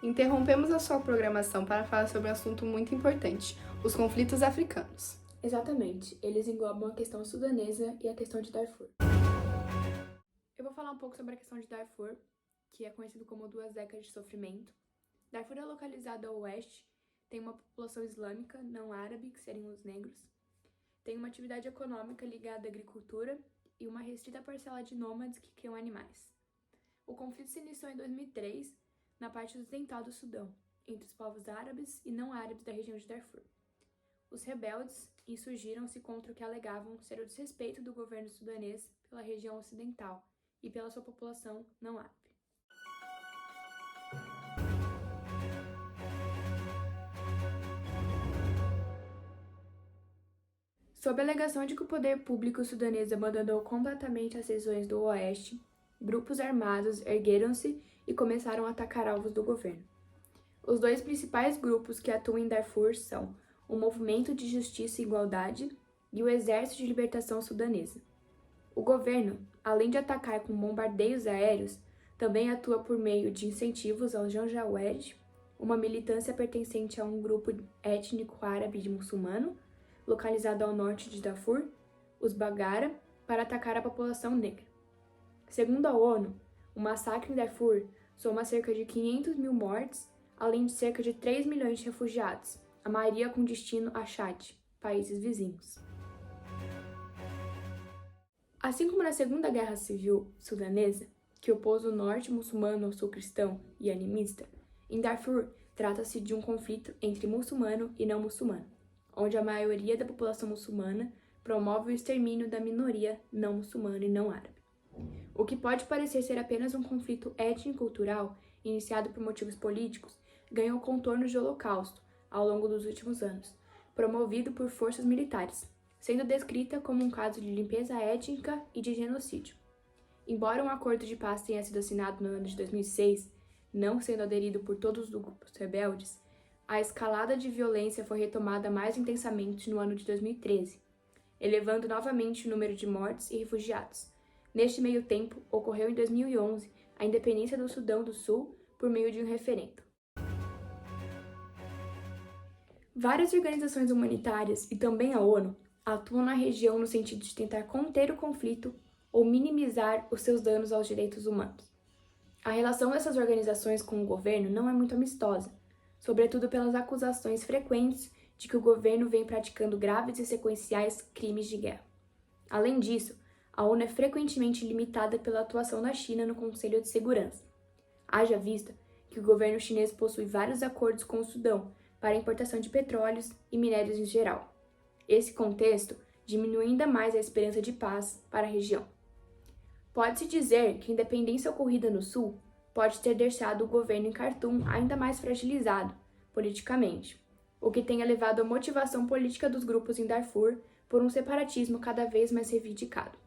Interrompemos a sua programação para falar sobre um assunto muito importante, os conflitos africanos. Exatamente, eles englobam a questão sudanesa e a questão de Darfur. Eu vou falar um pouco sobre a questão de Darfur, que é conhecido como 2 décadas de sofrimento. Darfur é localizado ao oeste, tem uma população islâmica não árabe, que seriam os negros, tem uma atividade econômica ligada à agricultura e uma restrita parcela de nômades que criam animais. O conflito se iniciou em 2003, na parte ocidental do Sudão, entre os povos árabes e não árabes da região de Darfur. Os rebeldes insurgiram-se contra o que alegavam ser o desrespeito do governo sudanês pela região ocidental e pela sua população não árabe. Sob a alegação de que o poder público sudanês abandonou completamente as regiões do oeste, grupos armados ergueram-se e começaram a atacar alvos do governo. Os 2 principais grupos que atuam em Darfur são o Movimento de Justiça e Igualdade e o Exército de Libertação Sudanesa. O governo, além de atacar com bombardeios aéreos, também atua por meio de incentivos ao Janjaweed, uma militância pertencente a um grupo étnico árabe de muçulmano, localizado ao norte de Darfur, os Bagara, para atacar a população negra. Segundo a ONU, o massacre em Darfur soma cerca de 500 mil mortes, além de cerca de 3 milhões de refugiados, a maioria com destino a Chad, países vizinhos. Assim como na Segunda Guerra Civil Sudanesa, que opôs o norte muçulmano ao sul cristão e animista, em Darfur trata-se de um conflito entre muçulmano e não muçulmano, onde a maioria da população muçulmana promove o extermínio da minoria não muçulmana e não árabe. O que pode parecer ser apenas um conflito étnico-cultural, iniciado por motivos políticos, ganhou contornos de holocausto ao longo dos últimos anos, promovido por forças militares, sendo descrita como um caso de limpeza étnica e de genocídio. Embora um acordo de paz tenha sido assinado no ano de 2006, não sendo aderido por todos os grupos rebeldes, a escalada de violência foi retomada mais intensamente no ano de 2013, elevando novamente o número de mortes e refugiados. Neste meio tempo, ocorreu em 2011 a independência do Sudão do Sul por meio de um referendo. Várias organizações humanitárias e também a ONU atuam na região no sentido de tentar conter o conflito ou minimizar os seus danos aos direitos humanos. A relação dessas organizações com o governo não é muito amistosa, sobretudo pelas acusações frequentes de que o governo vem praticando graves e sequenciais crimes de guerra. Além disso, a ONU é frequentemente limitada pela atuação da China no Conselho de Segurança. Haja vista que o governo chinês possui vários acordos com o Sudão para a importação de petróleos e minérios em geral. Esse contexto diminui ainda mais a esperança de paz para a região. Pode-se dizer que a independência ocorrida no Sul pode ter deixado o governo em Khartoum ainda mais fragilizado politicamente, o que tenha levado à motivação política dos grupos em Darfur por um separatismo cada vez mais reivindicado.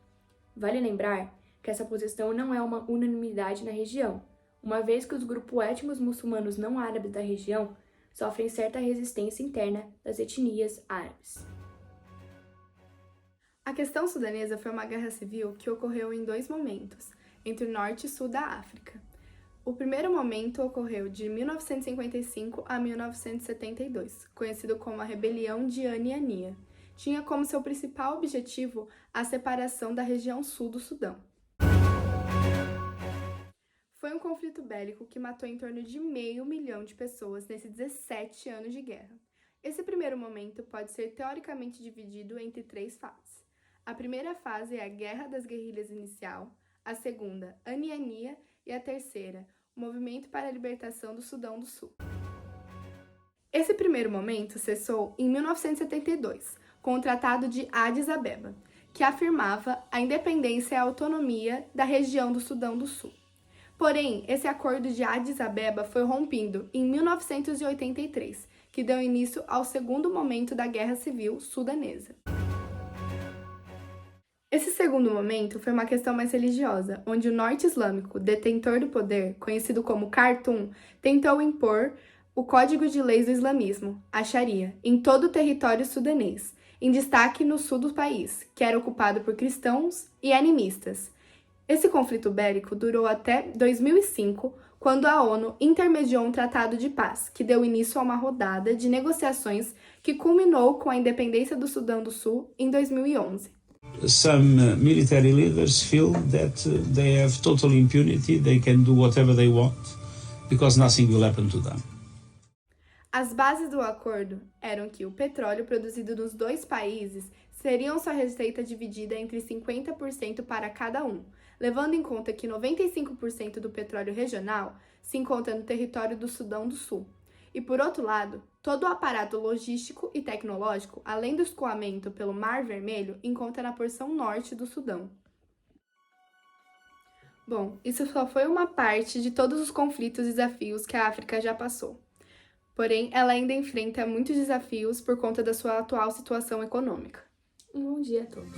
Vale lembrar que essa posição não é uma unanimidade na região, uma vez que os grupos étnicos muçulmanos não árabes da região sofrem certa resistência interna das etnias árabes. A questão sudanesa foi uma guerra civil que ocorreu em 2 momentos, entre o norte e sul da África. O primeiro momento ocorreu de 1955 a 1972, conhecido como a Rebelião de Aniania. Tinha como seu principal objetivo a separação da região sul do Sudão. Foi um conflito bélico que matou em torno de 500 mil de pessoas nesses 17 anos de guerra. Esse primeiro momento pode ser teoricamente dividido entre 3 fases. A primeira fase é a Guerra das Guerrilhas inicial, a segunda, Aniania, e a terceira, o Movimento para a Libertação do Sudão do Sul. Esse primeiro momento cessou em 1972, com o Tratado de Addis Abeba, que afirmava a independência e a autonomia da região do Sudão do Sul. Porém, esse acordo de Addis Abeba foi rompido em 1983, que deu início ao segundo momento da Guerra Civil Sudanesa. Esse segundo momento foi uma questão mais religiosa, onde o norte islâmico, detentor do poder, conhecido como Khartoum, tentou impor o Código de Leis do Islamismo, a Sharia, em todo o território sudanês, em destaque no sul do país, que era ocupado por cristãos e animistas. Esse conflito bélico durou até 2005, quando a ONU intermediou um tratado de paz, que deu início a uma rodada de negociações que culminou com a independência do Sudão do Sul em 2011. Some military leaders feel that they have total impunity, they can do whatever they want, because nothing will happen to them. As bases do acordo eram que o petróleo produzido nos dois países seriam sua receita dividida entre 50% para cada um, levando em conta que 95% do petróleo regional se encontra no território do Sudão do Sul. E, por outro lado, todo o aparato logístico e tecnológico, além do escoamento pelo Mar Vermelho, encontra na porção norte do Sudão. Bom, isso só foi uma parte de todos os conflitos e desafios que a África já passou. Porém, ela ainda enfrenta muitos desafios por conta da sua atual situação econômica. Um bom dia a todos.